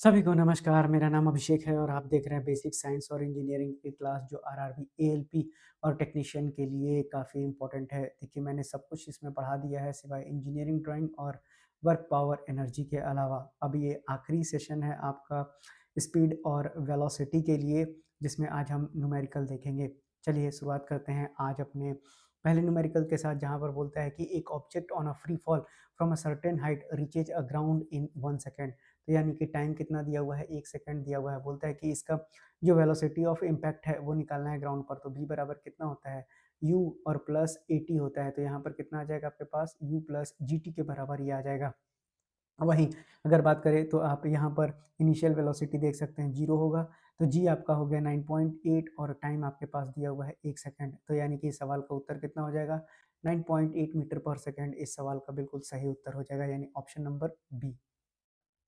सभी को नमस्कार। मेरा नाम अभिषेक है और आप देख रहे हैं बेसिक साइंस और इंजीनियरिंग की क्लास जो आरआरबी एएलपी और टेक्नीशियन के लिए काफ़ी इंपॉर्टेंट है। देखिए, मैंने सब कुछ इसमें पढ़ा दिया है सिवाय इंजीनियरिंग ड्राइंग और वर्क पावर एनर्जी के अलावा। अब ये आखिरी सेशन है आपका स्पीड और वेलोसिटी के लिए, जिसमें आज हम न्यूमेरिकल देखेंगे। चलिए शुरुआत करते हैं आज अपने पहले न्यूमेरिकल के साथ, जहाँ पर बोलता है कि एक object on a free fall from a certain height reaches a ground in 1 second. तो यानी कि टाइम कितना दिया हुआ है, 1 सेकंड दिया हुआ है। बोलता है कि इसका जो वेलोसिटी ऑफ इम्पैक्ट है वो निकालना है ग्राउंड पर। तो v बराबर कितना होता है, u और प्लस at होता है। तो यहाँ पर कितना आ जाएगा आपके पास, u प्लस gt के बराबर ये आ जाएगा। वहीं अगर बात करें तो आप यहाँ पर इनिशियल वेलोसिटी देख सकते हैं, 0 होगा। तो g आपका हो गया 9.8 और टाइम आपके पास दिया हुआ है 1 सेकंड। तो यानी कि इस सवाल का उत्तर कितना हो जाएगा, 9.8 मीटर पर सेकंड इस सवाल का बिल्कुल सही उत्तर हो जाएगा, यानी ऑप्शन नंबर बी।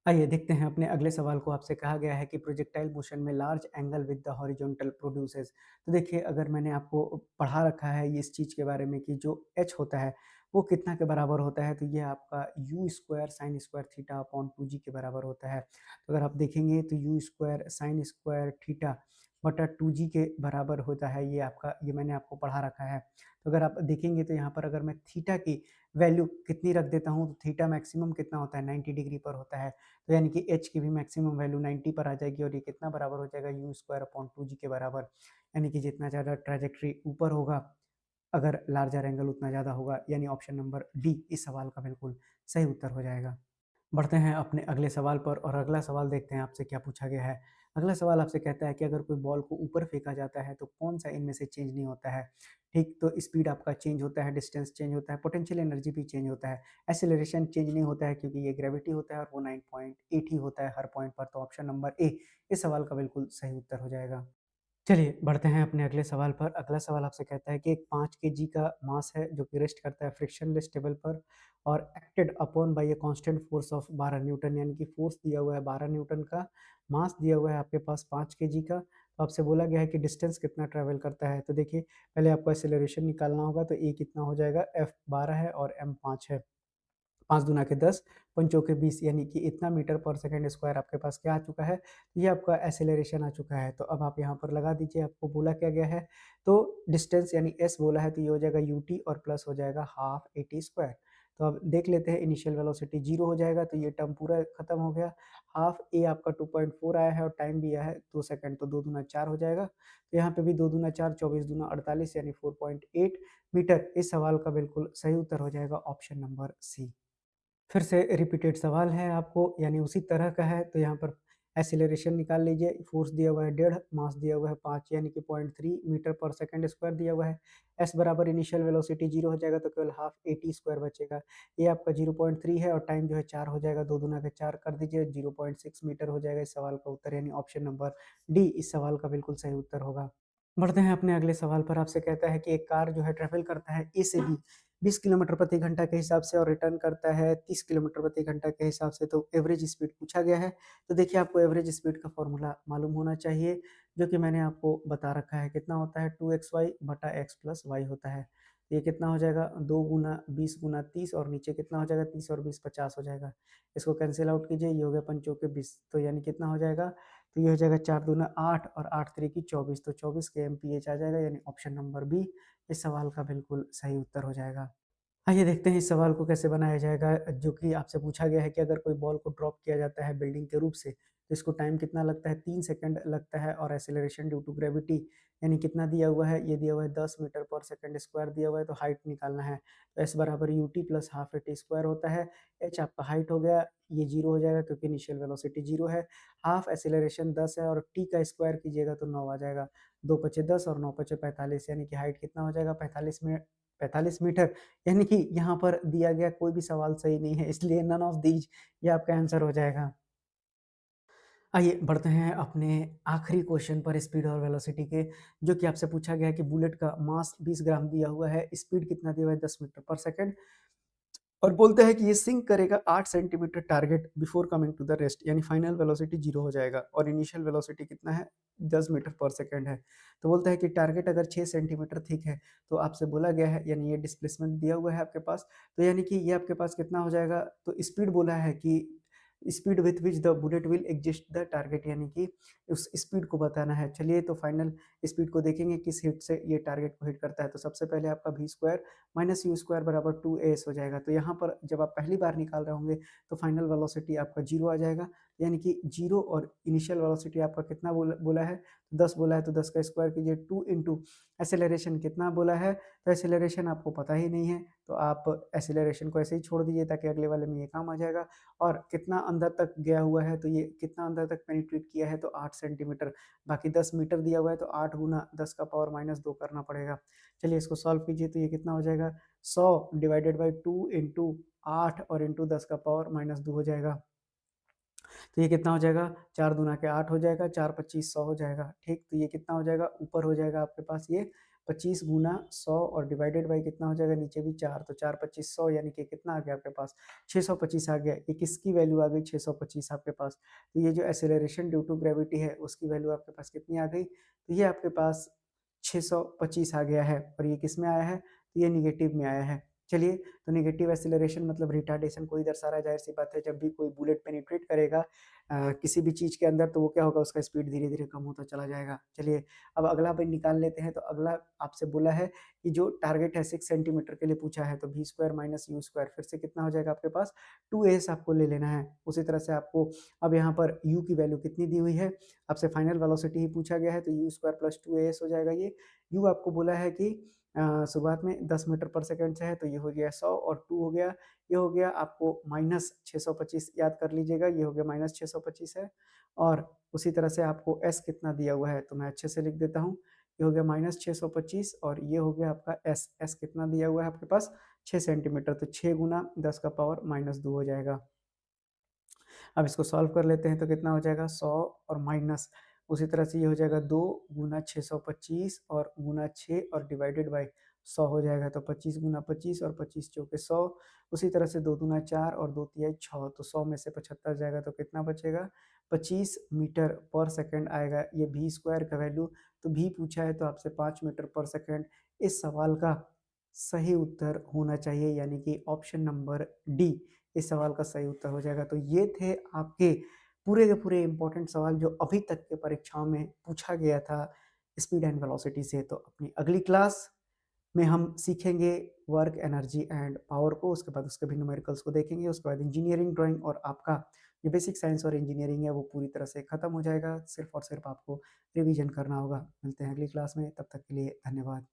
आइए देखते हैं अपने अगले सवाल को। आपसे कहा गया है कि प्रोजेक्टाइल मोशन में large angle with the horizontal produces. तो देखिए, अगर मैंने आपको पढ़ा रखा है इस चीज़ के बारे में कि जो h होता है वो कितना के बराबर होता है, तो ये आपका you square sine square theta upon 2g के बराबर होता है। तो अगर आप देखेंगे तो you square sine square theta बटा 2g के बराबर होता है। ये आपका, ये मैंने आपको पढ़ा रखा है। तो अगर आप देखेंगे तो यहाँ पर अगर मैं थीटा की वैल्यू कितनी रख देता हूँ, तो थीटा मैक्सिमम कितना होता है, 90 डिग्री पर होता है। तो यानी कि h की भी मैक्सिमम वैल्यू 90 पर आ जाएगी और ये कितना बराबर हो जाएगा, यू स्क्वायर अपॉन 2g के बराबर। यानी कि जितना ज़्यादा ट्रैजेक्टरी ऊपर होगा, अगर लार्जर एंगल उतना ज़्यादा होगा, यानी ऑप्शन नंबर डी इस सवाल का बिल्कुल सही उत्तर हो जाएगा। बढ़ते हैं अपने अगले सवाल पर और अगला सवाल देखते हैं आपसे क्या पूछा गया है। अगला सवाल आपसे कहता है कि अगर कोई बॉल को ऊपर फेंका जाता है तो कौन सा इनमें से चेंज नहीं होता है। ठीक, तो स्पीड आपका चेंज होता है, डिस्टेंस चेंज होता है, पोटेंशियल एनर्जी भी चेंज होता है, एक्सेलरेशन चेंज नहीं होता है क्योंकि ये ग्रेविटी होता है और वो 9.8 ही होता है हर पॉइंट पर। तो ऑप्शन नंबर ए इस सवाल का बिल्कुल सही उत्तर हो जाएगा। चलिए बढ़ते हैं अपने अगले सवाल पर। अगला सवाल आपसे कहता है कि एक 5 केजी का मास है जो कि रेस्ट करता है फ्रिक्शनलेस टेबल पर और acted upon bye a constant force of 12 Newton. यानी कि फोर्स दिया हुआ है 12 न्यूटन का, मास दिया हुआ है आपके पास 5 केजी का। तो आपसे बोला गया है कि डिस्टेंस कितना ट्रैवल करता है। तो देखिए, पहले आपको एक्सेलरेशन निकालना होगा। तो ए कितना हो जाएगा, एफ 12 है और एम 5 है। 5 दूना के 10, पंचों के 20, यानी कि इतना मीटर पर सेकंड स्क्वायर आपके पास क्या आ चुका है, ये आपका एक्सेलरेशन आ चुका है। तो अब आप यहाँ पर लगा दीजिए, आपको बोला क्या गया है, तो डिस्टेंस यानी एस बोला है, तो ये हो जाएगा यूटी और प्लस हो जाएगा हाफ एटी स्क्वायर। तो अब देख लेते हैं, इनिशियल वेलोसिटी 0 हो जाएगा तो ये टर्म पूरा खत्म हो गया। हाफ ए आपका 2.4 आया है और टाइम भी आया है 2 सेकंड, तो 2 दूना 4 हो जाएगा। तो यहाँ पे भी 2 दूना 4, 24 दूना 48, यानी 4.8 मीटर इस सवाल का बिल्कुल सही उत्तर हो जाएगा, ऑप्शन नंबर सी। फिर से रिपीटेड सवाल है आपको, यानी उसी तरह का है। तो यहाँ पर एक्सीलरेशन निकाल लीजिए। फोर्स दिया हुआ है 1.5, मास दिया हुआ है 5, यानी कि 0.3 मीटर पर सेकंड स्क्वायर दिया हुआ है। एस बराबर इनिशियल वेलोसिटी 0 हो जाएगा तो केवल हाफ एटी स्क्वायर बचेगा। ये आपका 0.3 है और टाइम जो है 4 हो जाएगा, 2 दूना के 4 कर दीजिए, 0.6 मीटर हो जाएगा इस सवाल का उत्तर, यानी ऑप्शन नंबर डी इस सवाल का बिल्कुल सही उत्तर होगा। बढ़ते हैं अपने अगले सवाल पर। आपसे कहता है कि एक कार जो है ट्रैवल करता है ए से बी 20 किलोमीटर प्रति घंटा के हिसाब से और रिटर्न करता है 30 किलोमीटर प्रति घंटा के हिसाब से। तो एवरेज स्पीड पूछा गया है। तो देखिए, आपको एवरेज स्पीड का फॉर्मूला मालूम होना चाहिए, जो कि मैंने आपको बता रखा है। कितना होता है, 2xy बटा एक्स प्लस वाई होता है। तो ये कितना हो जाएगा, 2 गुना 20 गुना 30 और नीचे कितना हो जाएगा, 30 और 20 50 हो जाएगा। इसको कैंसिल आउट कीजिए, ये हो गया पंचों के 20। तो यानी कितना हो जाएगा, तो ये हो जाएगा 4 दूना 8 और 8 तिरिकी 24, तो 24 के एमपीएच आ जाएगा, यानी ऑप्शन नंबर बी इस सवाल का बिल्कुल सही उत्तर हो जाएगा। आइए देखते हैं इस सवाल को कैसे बनाया जाएगा, जो कि आपसे पूछा गया है कि अगर कोई बॉल को ड्रॉप किया जाता है बिल्डिंग के रूप से, तो इसको टाइम कितना लगता है, 3 सेकंड लगता है और एक्सेलरेशन ड्यू टू ग्रेविटी यानी कितना दिया हुआ है, ये दिया हुआ है 10 मीटर पर सेकंड स्क्वायर दिया हुआ है। तो हाइट निकालना है, तो एस बराबर UT plus half eighty square होता है। एच आपका हाइट हो गया, ये 0 हो जाएगा क्योंकि इनिशियल वेलोसिटी 0 है। हाफ एक्सेलरेशन 10 है और टी का स्क्वायर कीजिएगा तो 9 आ जाएगा। 2 पचे 10 और 9 पचे 45, यानी कि हाइट कितना हो जाएगा, 45 मीटर। यानी कि यहाँ पर दिया गया कोई भी सवाल सही नहीं है, इसलिए नन ऑफ दीज ये आपका आंसर हो जाएगा। आइए बढ़ते हैं अपने आखिरी क्वेश्चन पर, स्पीड और वेलोसिटी के, जो कि आपसे पूछा गया है कि बुलेट का मास 20 ग्राम दिया हुआ है, स्पीड कितना दिया हुआ है, 10 मीटर पर सेकंड, और बोलते हैं कि ये सिंक करेगा 8 centimetre target before coming to the rest, यानी फाइनल वेलोसिटी 0 हो जाएगा और इनिशियल वेलोसिटी कितना है, 10 मीटर पर सेकंड है। तो बोलता है कि टारगेट अगर 6 सेंटीमीटर थिक है, तो आपसे बोला गया है, यानी ये डिस्प्लेसमेंट दिया हुआ है आपके पास, तो यानी कि ये आपके पास कितना हो जाएगा, तो स्पीड बोला है कि speed with which the bullet will exist the target, यानी कि उस स्पीड को बताना है। चलिए तो फाइनल स्पीड को देखेंगे किस हिट से ये टारगेट को हिट करता है। तो सबसे पहले आपका v square minus u square बराबर 2as हो जाएगा। तो यहाँ पर जब आप पहली बार निकाल रहे होंगे तो फाइनल वेलोसिटी आपका जीरो आ जाएगा, यानी कि जीरो, और इनिशियल वेलोसिटी आपका कितना बोला है, 10 बोला है, तो 10 का स्क्वायर कीजिए, 2 इंटू एसेलरेशन कितना बोला है, तो एसेलरेशन आपको पता ही नहीं है, तो आप एसेलरेशन को ऐसे ही छोड़ दीजिए ताकि अगले वाले में ये काम आ जाएगा। और कितना अंदर तक गया हुआ है, तो ये कितना अंदर तक पेनिट्रेट किया है, तो 8 सेंटीमीटर। बाकी 10 मीटर दिया हुआ है, तो 8 गुना 10 का पावर माइनस 2 करना पड़ेगा। चलिए इसको सॉल्व कीजिए, तो ये कितना हो जाएगा, 100 डिवाइडेड बाई 2 इंटू 8 और इंटू 10 का पावर माइनस 2 हो जाएगा। तो ये कितना हो जाएगा, 4 दूना के 8 हो जाएगा, 4 25 100 हो जाएगा। ठीक, तो ये कितना हो जाएगा, ऊपर हो जाएगा आपके पास ये 25 गुना 100 और डिवाइडेड बाई कितना हो जाएगा, नीचे भी 4, तो 4 25 100, यानी कि कितना आ गया आपके पास, 625 आ गया। ये किसकी वैल्यू आ गई, 625 आपके पास। तो ये जो एसेलरेशन ड्यू टू ग्रेविटी है उसकी वैल्यू आपके पास कितनी आ गई, तो ये आपके पास 625 आ गया है। और ये किस में आया है, तो ये निगेटिव में आया है। चलिए, तो नेगेटिव एक्सेलरेशन मतलब रिटार्डेशन को ही दर्शा रहा है। जाहिर सी बात है, जब भी कोई बुलेट पेनिट्रेट करेगा किसी भी चीज़ के अंदर, तो वो क्या होगा, उसका स्पीड धीरे-धीरे कम होता चला जाएगा। चलिए, अब अगला भी निकाल लेते हैं। तो अगला आपसे बोला है कि जो टारगेट है 6 सेंटीमीटर के लिए पूछा है, तो v square minus u square फिर से कितना हो जाएगा आपके पास, 2as आपको ले लेना है। उसी तरह से आपको अब यहाँ पर u की वैल्यू कितनी दी हुई है, आपसे फाइनल वेलोसिटी ही पूछा गया है, तो यू स्क्वायर प्लस 2as हो जाएगा। ये u आपको बोला है कि शुरुआत में 10 मीटर पर सेकंड से है, तो ये हो गया 100 और 2 हो गया, ये हो गया आपको माइनस 625, याद कर लीजिएगा, ये हो गया माइनस 625 है। और उसी तरह से आपको s कितना दिया हुआ है, तो मैं अच्छे से लिख देता हूँ, ये हो गया माइनस 625 और ये हो गया आपका s कितना दिया हुआ है आपके पास, 6 सेंटीमीटर, तो 6 गुना 10 का पावर माइनस 2 हो जाएगा। अब इसको सॉल्व कर लेते हैं, तो कितना हो जाएगा, 100 और माइनस, उसी तरह से ये हो जाएगा 2 गुना 625 और गुना 6 और डिवाइडेड बाई 100 हो जाएगा। तो 25 गुना 25 और 25 चौके 100, उसी तरह से 2 दूना 4 और 2 तिया 6, तो 100 में से 75 जाएगा, तो कितना बचेगा, 25 मीटर पर सेकंड आएगा। ये भी स्क्वायर का वैल्यू, तो भी पूछा है तो आपसे 5 मीटर पर सेकंड। इस सवाल का सही उत्तर होना चाहिए, यानी कि ऑप्शन नंबर डी इस सवाल का सही उत्तर हो जाएगा। तो ये थे आपके पूरे के पूरे इंपॉर्टेंट सवाल जो अभी तक के परीक्षाओं में पूछा गया था स्पीड एंड वेलोसिटी से। तो अपनी अगली क्लास में हम सीखेंगे वर्क, एनर्जी एंड पावर को, उसके बाद उसके भी न्यूमेरिकल्स को देखेंगे, उसके बाद इंजीनियरिंग ड्राइंग और आपका जो बेसिक साइंस और इंजीनियरिंग है वो पूरी तरह से खत्म हो जाएगा। सिर्फ और सिर्फ आपको रिवीजन करना होगा। मिलते हैं अगली क्लास में, तब तक के लिए धन्यवाद।